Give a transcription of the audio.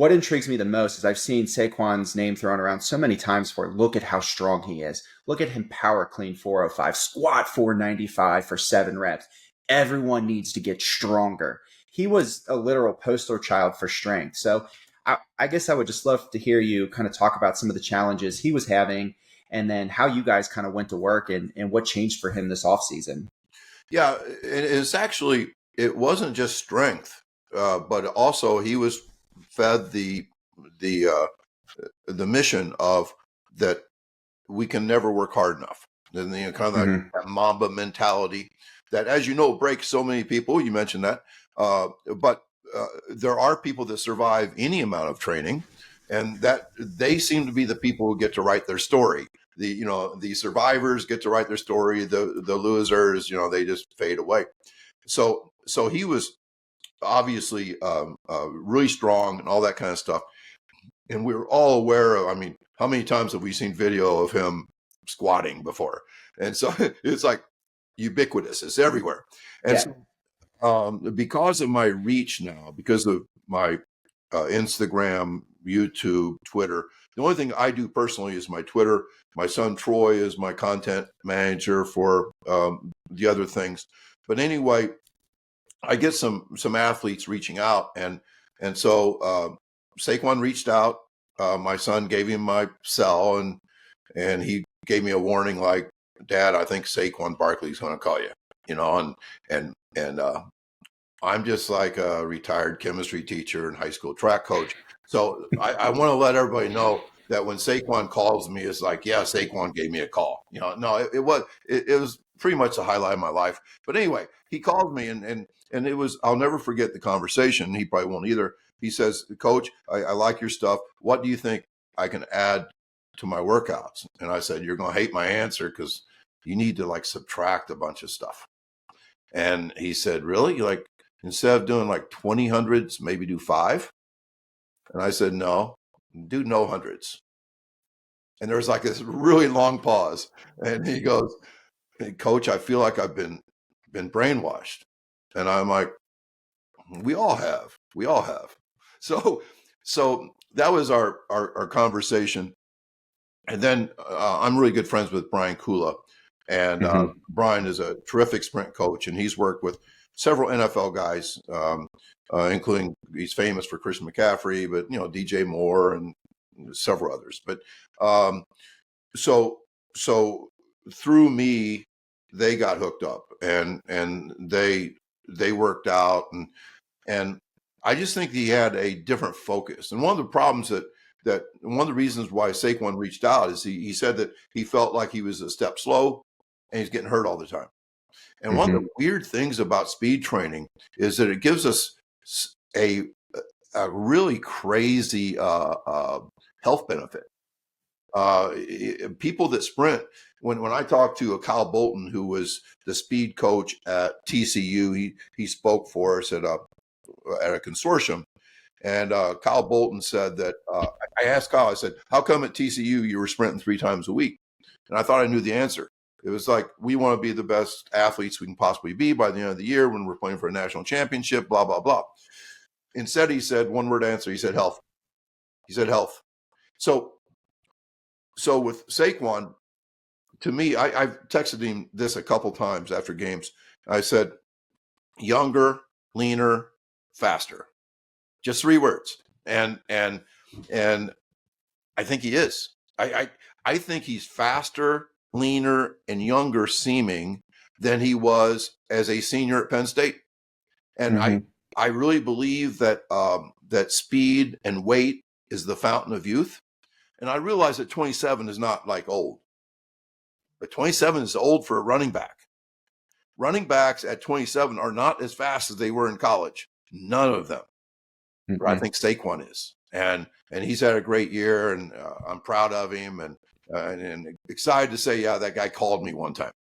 what intrigues me the most is I've seen Saquon's name thrown around so many times for look at how strong he is. Look at him power clean 405, squat 495 for 7 reps. Everyone needs to get stronger. He was a literal poster child for strength. So I guess I would just love to hear you kind of talk about some of the challenges he was having and then how you guys kind of went to work and what changed for him this offseason. Yeah, it wasn't just strength, but also he was fed the mission of that we can never work hard enough. And kind of like that Mamba mentality that, as you know, breaks so many people. You mentioned that, but there are people that survive any amount of training, and that they seem to be the people who get to write their story. The survivors get to write their story. The losers, they just fade away. So he was obviously really strong and all that kind of stuff. And we were all aware of, how many times have we seen video of him squatting before? And so it's like ubiquitous, it's everywhere. And so because of my reach now, because of my Instagram, YouTube, Twitter, the only thing I do personally is my Twitter. My son Troy is my content manager for the other things. But anyway, I get some athletes reaching out, and so Saquon reached out. My son gave him my cell, and he gave me a warning like, "Dad, I think Saquon Barkley is going to call you." And I'm just like a retired chemistry teacher and high school track coach. So I want to let everybody know that when Saquon calls me, it's like, yeah, Saquon gave me a call. No, it was pretty much the highlight of my life. But anyway, he called me and it was, I'll never forget the conversation. He probably won't either. He says, "Coach, I like your stuff. What do you think I can add to my workouts?" And I said, "You're going to hate my answer because you need to like subtract a bunch of stuff." And he said, "Really? Like, instead of doing like 20 hundreds, maybe do 5?" And I said, "No, do no hundreds." And there was like this really long pause. And he goes, "Hey, Coach, I feel like I've been brainwashed." And I'm like, we all have. So that was our conversation. And then I'm really good friends with Brian Kula. And Brian is a terrific sprint coach, and he's worked with several NFL guys, including, he's famous for Christian McCaffrey, but DJ Moore and several others. But so through me, they got hooked up, and they worked out, and I just think he had a different focus. And one of the problems that one of the reasons why Saquon reached out is he said that he felt like he was a step slow and he's getting hurt all the time. And one of the weird things about speed training is that it gives us a really crazy health benefit. People that sprint, when I talked to a Kyle Bolton, who was the speed coach at TCU, he spoke for us at a consortium. And Kyle Bolton said that, I asked Kyle, I said, "How come at TCU you were sprinting 3 times a week?" And I thought I knew the answer. It was like, we want to be the best athletes we can possibly be by the end of the year when we're playing for a national championship, blah, blah, blah. Instead, he said one word answer. He said health. So with Saquon, to me, I've texted him this a couple times after games. I said, younger, leaner, faster. Just 3 words. And I think he is. I think he's faster, leaner, and younger seeming than he was as a senior at Penn State. And I really believe that that speed and weight is the fountain of youth. And I realize that 27 is not like old, but 27 is old for a running back. Running backs at 27 are not as fast as they were in college. None of them. I think Saquon is, and he's had a great year, and I'm proud of him, and excited to say, yeah, that guy called me one time.